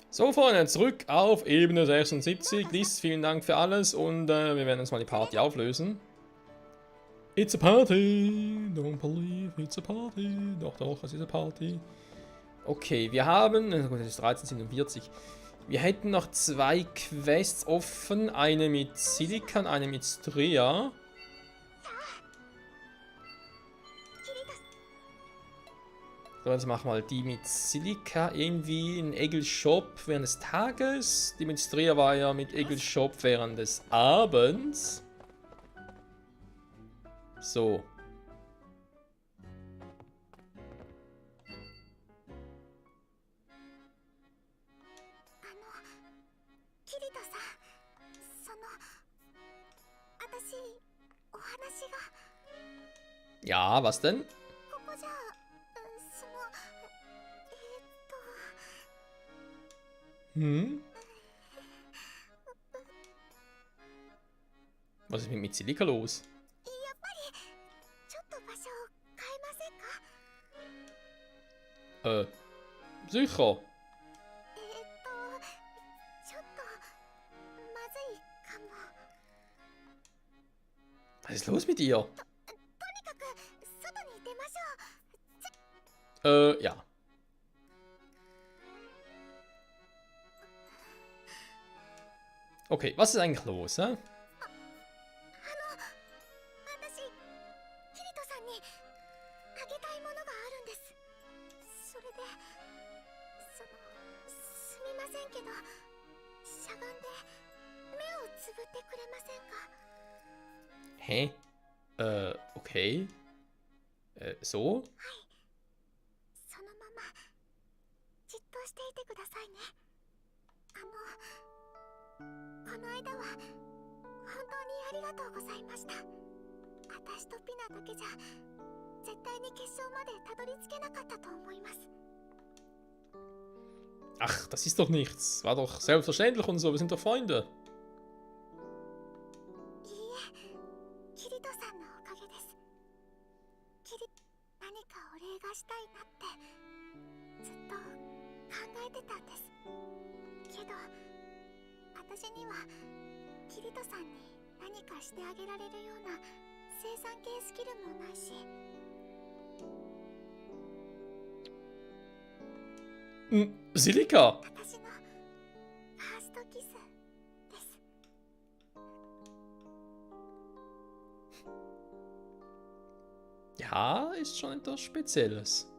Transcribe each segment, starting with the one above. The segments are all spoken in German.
So, Freunde, zurück auf Ebene 76. Lies, vielen Dank für alles und wir werden uns mal die Party auflösen. It's a party, don't believe it's a party. Doch, doch, es ist eine Party. Okay, wir haben, gut, es ist 13:47. Wir hätten noch 2 Quests offen, eine mit Silicon, eine mit Strea. So, jetzt machen wir mal die mit Silica irgendwie in Eggles Shop während des Tages. Die mit Strea war ja mit Eggles Shop während des Abends. So. Ja, was denn? Hm? Was ist mit Silica los? Sicher. Was ist los mit ihr? Ja. Okay, was ist eigentlich los, hä? Hä? Okay. So? Ach, das ist doch nichts. War doch selbstverständlich und so, wir sind doch Freunde. Silica. Ja, ist schon etwas Spezielles.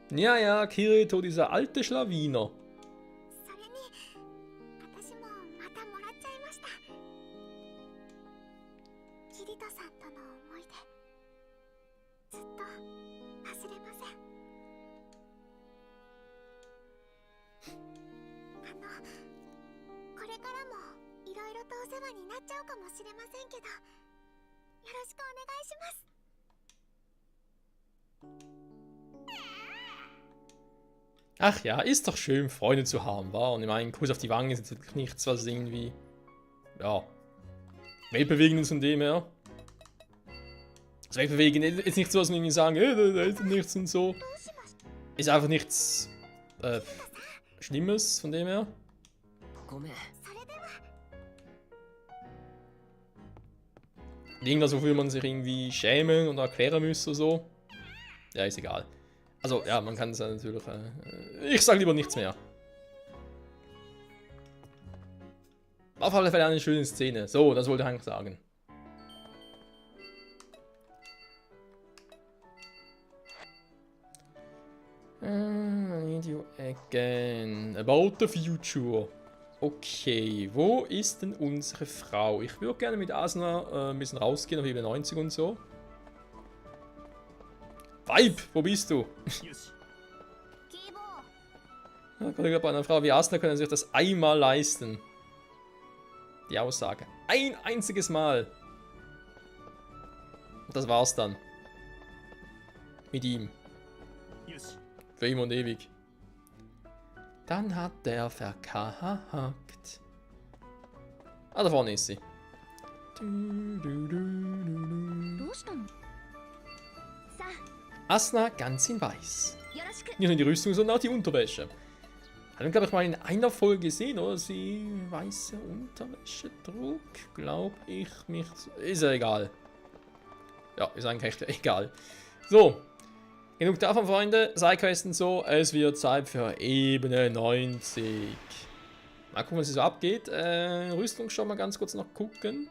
Ja, ja, Kirito, dieser alte Schlawiner. Ach ja, ist doch schön, Freunde zu haben, war. Und ich meine, ein Kuss auf die Wange ist natürlich nichts, was irgendwie, ja, weltbewegend ist von dem her. Das Weltbewegend ist nicht so, dass man irgendwie sagen, da ist nichts und so. Ist einfach nichts, Schlimmes von dem her. Irgendwas, wofür man sich irgendwie schämen und erklären müsste oder so. Ja, ist egal. Also, ja, man kann es natürlich... ich sage lieber nichts mehr. Auf alle Fälle eine schöne Szene. So, das wollte ich eigentlich sagen. Need you again. About the future. Okay, wo ist denn unsere Frau? Ich würde gerne mit Asuna ein bisschen rausgehen, auf Ebene 90 und so. Weib, wo bist du? Ja, gerade bei einer Frau wie Asuna können sich das einmal leisten. Die Aussage. Ein einziges Mal. Und das war's dann. Mit ihm. Für immer und ewig. Dann hat der verkackt. Ah, da vorne ist sie. Asna ganz in weiß. Nicht nur die Rüstung, sondern auch die Unterwäsche. Hat man, glaube ich, mal in einer Folge gesehen, oder? Sie weiße Unterwäsche trug, glaube ich mich. Ist ja egal. Ja, ist eigentlich echt egal. So. Genug davon, Freunde. Sidequesten so. Es wird Zeit für Ebene 90. Mal gucken, was hier so abgeht. Rüstung schon mal ganz kurz noch gucken.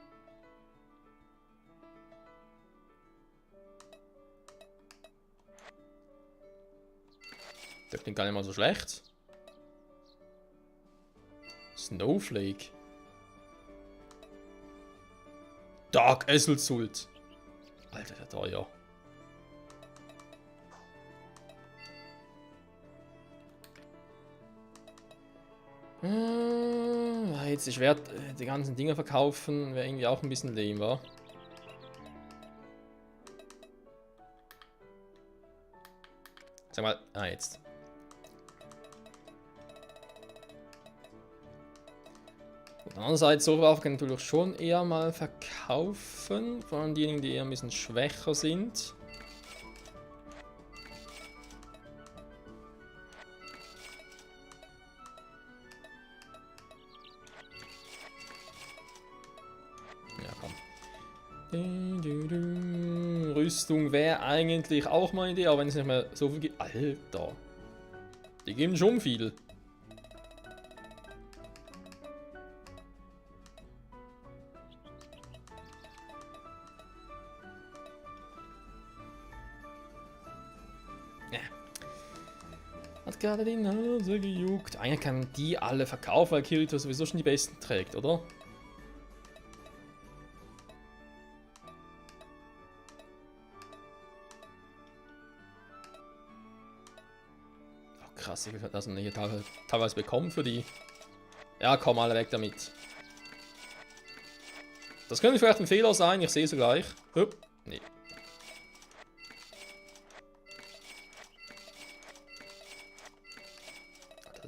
Das klingt gar nicht mal so schlecht. Snowflake. Dark Eselsult. Alter, der teuer. Jetzt ist wert, die ganzen Dinge verkaufen, wäre irgendwie auch ein bisschen lame, wa? Sag mal, jetzt. Andererseits, so Waffen kann ich natürlich schon eher mal verkaufen. Vor allem diejenigen, die eher ein bisschen schwächer sind. Ja, komm. Rüstung wäre eigentlich auch mal eine Idee, aber wenn es nicht mehr so viel gibt. Alter. Die geben schon viel. Hat gerade die Nase gejuckt. Eigentlich kann man die alle verkaufen, weil Kirito sowieso schon die besten trägt, oder? Oh, krass, ich das man hier teilweise bekommen für die. Ja, komm, alle weg damit. Das könnte vielleicht ein Fehler sein, ich sehe es gleich. Nee.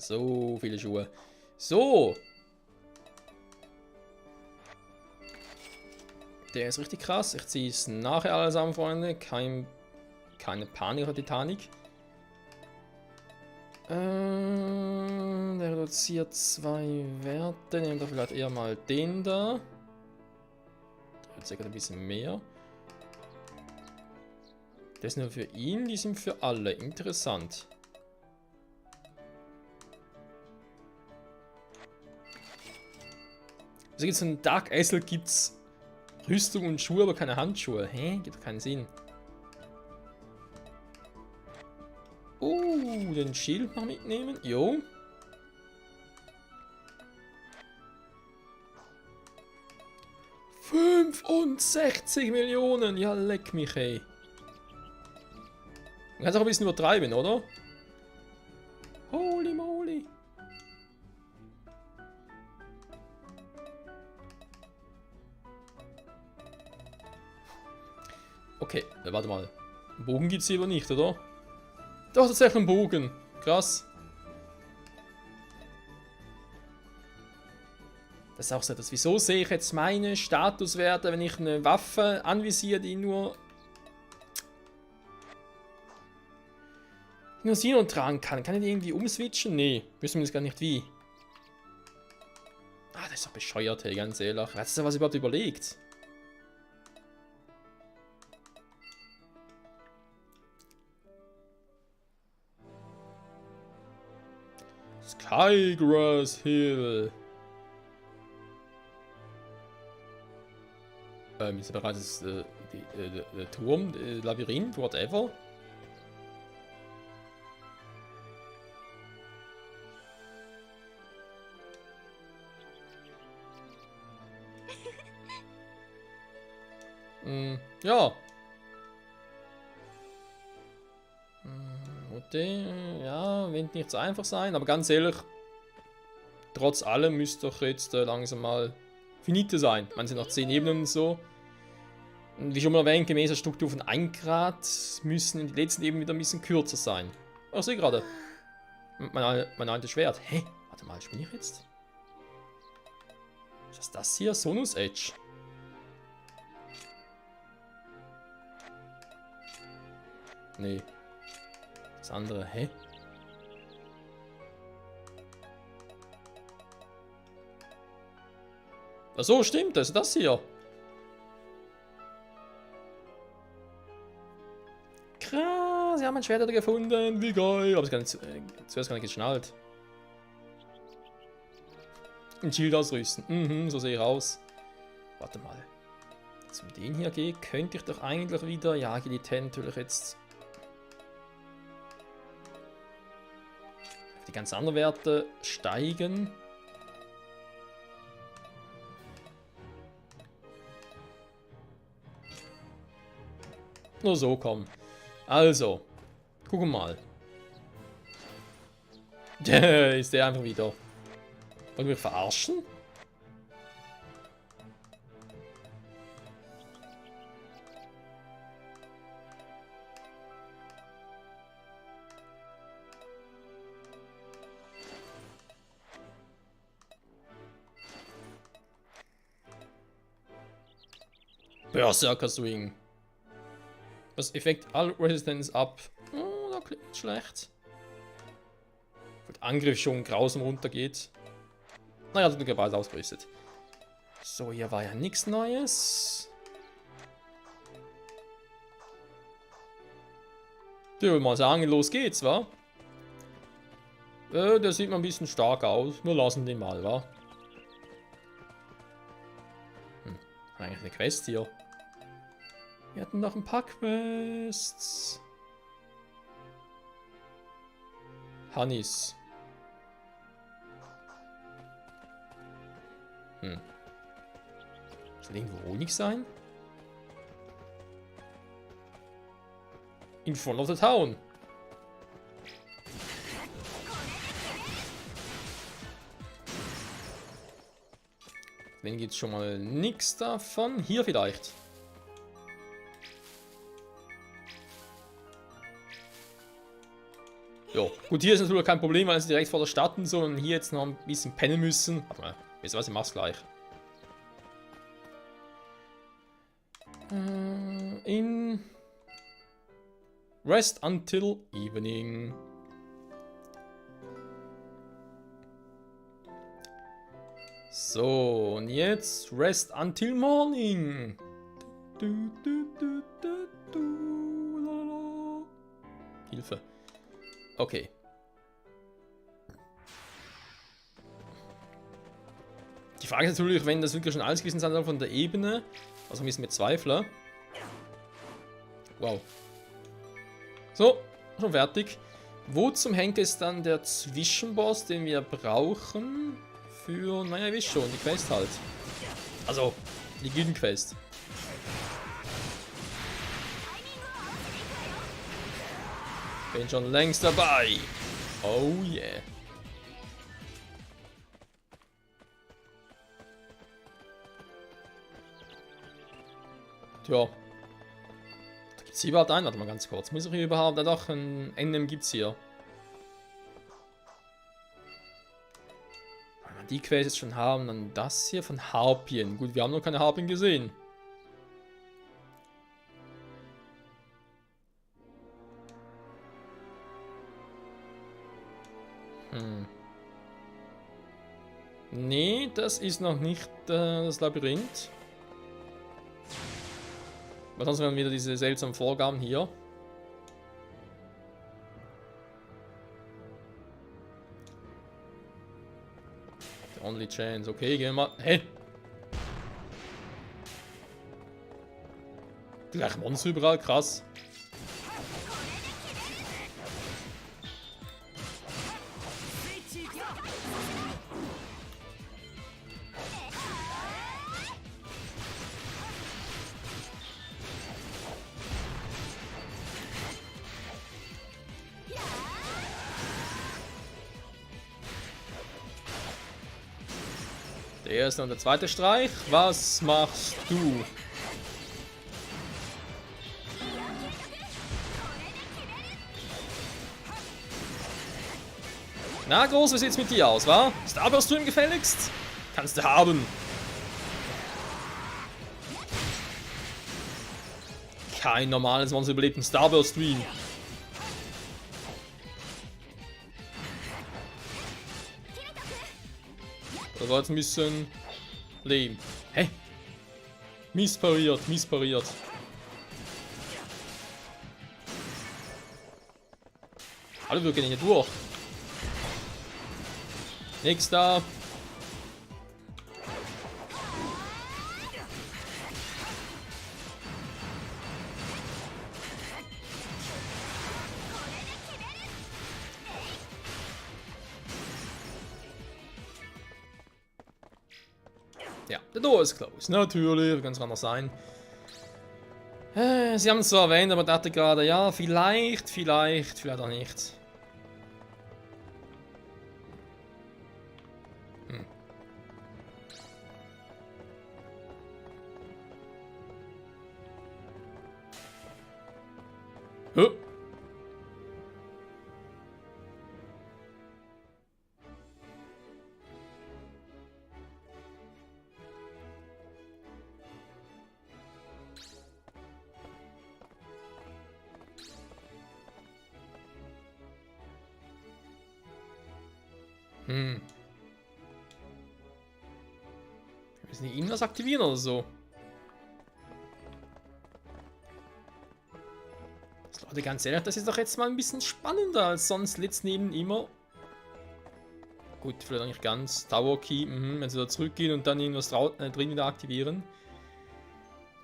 So viele Schuhe. So. Der ist richtig krass. Ich ziehe es nachher alles an, Freunde. Keine Panik auf Titanic. Der reduziert 2 Werte. Nehmen wir vielleicht eher mal den da. Der reduziert ein bisschen mehr. Das ist nur für ihn, die sind für alle. Interessant. Also gibt es einen Dark Essel, gibt's Rüstung und Schuhe, aber keine Handschuhe. Hä? Gibt doch keinen Sinn. Den Schild noch mitnehmen. Jo. $65 Millionen. Ja, leck mich, ey. Man kann es auch ein bisschen übertreiben, oder? Holy moly. Okay, warte mal. Einen Bogen gibt es hier aber nicht, oder? Doch, tatsächlich einen Bogen. Krass. Das ist auch so etwas. Wieso sehe ich jetzt meine Statuswerte, wenn ich eine Waffe anvisiere, die nur Sinon tragen kann? Kann ich die irgendwie umswitchen? Nee, wissen wir das gar nicht wie. Ah, das ist doch bescheuert, hey, ganz ehrlich. Wer hat sich da was überhaupt überlegt? Skygrass Hill. Ist ja bereits der Turm, Labyrinth, whatever. Ja. Ja, wird nicht so einfach sein, aber ganz ehrlich, trotz allem müsste doch jetzt langsam mal finite sein. Man sind noch 10 Ebenen und so. Und wie schon mal erwähnt, gemäß der Struktur von 1 Grad müssen die letzten Ebenen wieder ein bisschen kürzer sein. Oh, ich sehe gerade. Mein altes Schwert. Hä? Warte mal, spiele ich jetzt? Was ist das hier? Sonus Edge. Nee. Das andere, hä? Ach so, stimmt, das ist das hier. Krass, sie haben ein Schwert gefunden, wie geil. Aber zuerst gar nicht geschnallt. Ein Shield ausrüsten. Mhm, so sehe ich aus. Warte mal. Wenn ich den hier gehe, könnte ich doch eigentlich wieder. Ja, Agilität natürlich jetzt. Die ganz anderen Werte steigen. Nur so, komm. Also, gucken mal. Ist der einfach wieder. Wollen wir mich verarschen? Berserker Swing. Das Effekt all Resistance ab. Oh, da klingt schlecht. Weil der Angriff schon grausam runtergeht. Naja, das wird bald ausgerüstet. So, hier war ja nichts Neues. Ich würde mal sagen, los geht's, wa? Der sieht mal ein bisschen stark aus. Wir lassen den mal, wa? Eigentlich eine Quest hier. Wir hatten noch ein paar Quests. Hannis. Soll irgendwo Honig sein? In front of the town. Dann gibt es schon mal nichts davon. Hier vielleicht. Jo, gut, hier ist natürlich kein Problem, weil es direkt vor der Stadt und so, und hier jetzt noch ein bisschen pennen müssen. Warte mal, wisst ihr was, ich mach's gleich. In Rest until evening. So, und jetzt Rest until morning. Hilfe. Okay. Die Frage ist natürlich, wenn das wirklich schon alles gewesen sein soll von der Ebene, also ein bisschen mit Zweifler. Wow. So, schon fertig. Wo zum Henker ist dann der Zwischenboss, den wir brauchen für, naja, ihr wisst schon, die Quest halt. Also, die Gildenquest. Bin schon längst dabei. Oh yeah. Tja. Da gibt's hier überhaupt einen. Warte mal ganz kurz. Muss ich hier überhaupt? Doch, ein NM gibt's hier. Wenn wir die Quest jetzt schon haben, dann das hier von Harpien. Gut, wir haben noch keine Harpien gesehen. Nee, das ist noch nicht das Labyrinth. Weil sonst wären wieder diese seltsamen Vorgaben hier. The only chance. Okay, gehen wir mal. Hä? Gleich Monster überall, krass. Der erste und der zweite Streich. Was machst du? Na, Groß, wie sieht's mit dir aus, wa? Starburst Stream gefälligst? Kannst du haben. Kein normales Monster überlebt einen Starburst Stream. Das war jetzt ein bisschen lame. Hä? Misspariert, misspariert. Alle wir gehen nicht durch. Nächster. Ja, der Door ist close. Natürlich, kann es anders sein. Sie haben es zwar erwähnt, aber dachte gerade, ja, vielleicht auch nicht. Huh? Müssen die irgendwas aktivieren oder so? Leute, ganz ehrlich, das ist doch jetzt mal ein bisschen spannender als sonst letzten Eben immer. Gut, vielleicht auch nicht ganz. Tower Key, wenn sie da zurückgehen und dann irgendwas drin wieder aktivieren.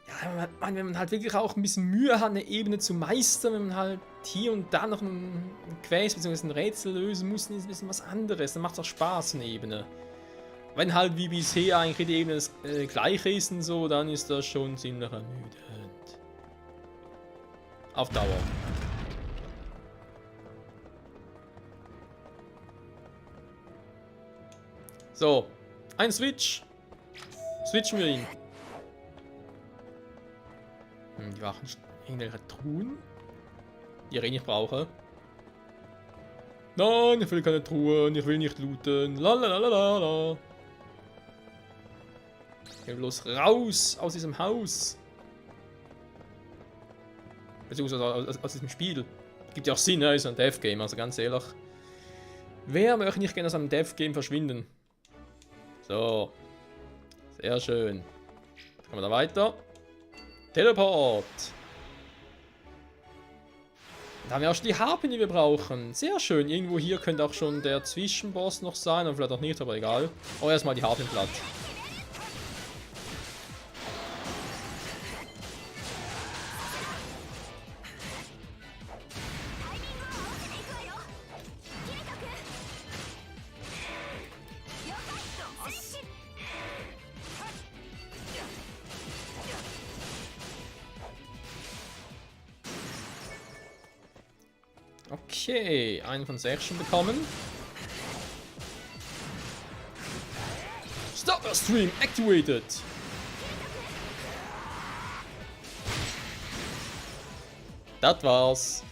Ja, wenn man halt wirklich auch ein bisschen Mühe hat, eine Ebene zu meistern, wenn man halt hier und da noch ein Quest bzw. ein Rätsel lösen muss, ist ein bisschen was anderes. Dann macht es auch Spaß, eine Ebene. Wenn halt wie bisher eigentlich die Ebene das gleiche ist und so, dann ist das schon ziemlich ermüdend. Auf Dauer. So, ein Switch. Switchen wir ihn. Die Wachen irgendwelche Truhen, die ich nicht brauche. Nein, ich will keine Truhen, ich will nicht looten. Lalalala. Ich will bloß raus aus diesem Haus. Beziehungsweise aus diesem Spiel. Gibt ja auch Sinn, ne? Ist ein Dev-Game, also ganz ehrlich. Wer möchte nicht gerne aus einem Dev-Game verschwinden? So. Sehr schön. Jetzt kommen wir da weiter. Teleport. Da haben wir auch schon die Harpien, die wir brauchen. Sehr schön. Irgendwo hier könnte auch schon der Zwischenboss noch sein. Und vielleicht auch nicht, aber egal. Oh, erstmal die Harpien platt. Okay, einen von 6 schon bekommen. Starburst Stream activated. Das war's.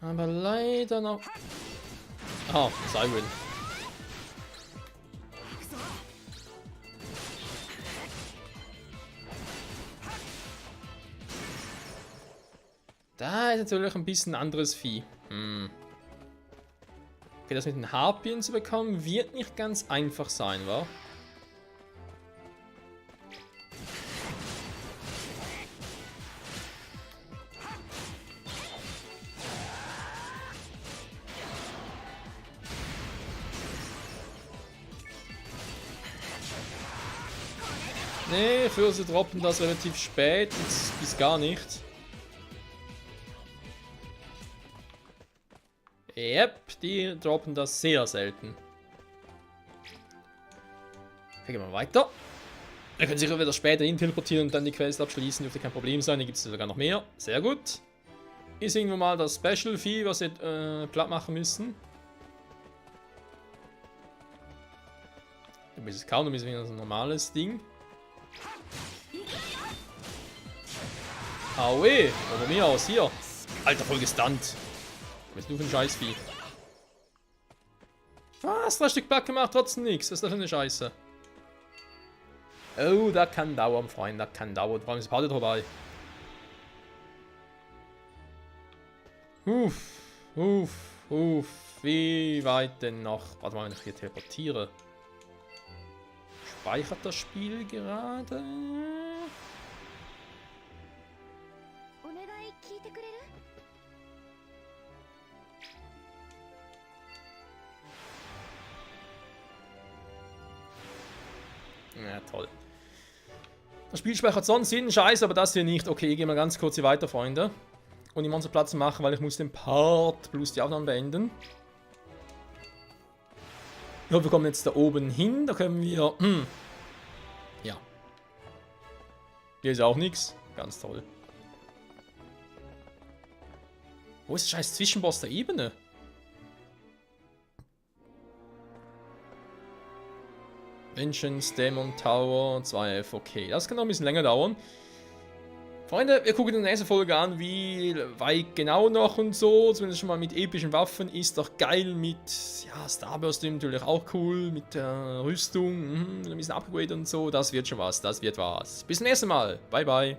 Aber leider noch... Ah, Siren. Da ist natürlich ein bisschen anderes Vieh. Okay, das mit den Harpien zu bekommen, wird nicht ganz einfach sein, wa? Nee, für sie droppen das relativ spät, bis gar nicht. Yep, die droppen das sehr selten. Okay, gehen wir weiter. Wir können sich wieder später hin teleportieren und dann die Quest abschließen, dürfte kein Problem sein. Hier gibt es sogar noch mehr. Sehr gut. Ist irgendwo mal das Special Vieh, was wir platt machen müssen. Du bist es kaum, du bist wieder ein normales Ding. Aue, oder mir aus, hier. Alter, voll gestunt. Was bist du für ein Scheißvieh? Was? 3 Stück platt gemacht, trotzdem nichts. Was ist das für eine Scheiße? Oh, das kann dauern, Freunde, das kann dauern. Vor allem ist die Party vorbei. Uff. Wie weit denn noch? Warte mal, wenn ich hier teleportiere. Speichert das Spiel gerade? Ja, toll. Das Spiel speichert sonst jeden Scheiß, aber das hier nicht. Okay, gehen wir ganz kurz hier weiter, Freunde. Und die Monsterplatz machen, weil ich muss den Part plus die Aufnahmen beenden. Ich hoffe, wir kommen jetzt da oben hin. Da können wir... ja. Hier ist auch nichts. Ganz toll. Wo ist der scheiß Zwischenboss der Ebene? Vengeance, Demon Tower, 2F, okay. Das kann noch ein bisschen länger dauern. Freunde, wir gucken in der nächsten Folge an, wie weit genau noch und so. Zumindest schon mal mit epischen Waffen. Ist doch geil mit, ja, Starburst natürlich auch cool. Mit der Rüstung, ein bisschen Upgrade und so. Das wird schon was, das wird was. Bis zum nächsten Mal. Bye, bye.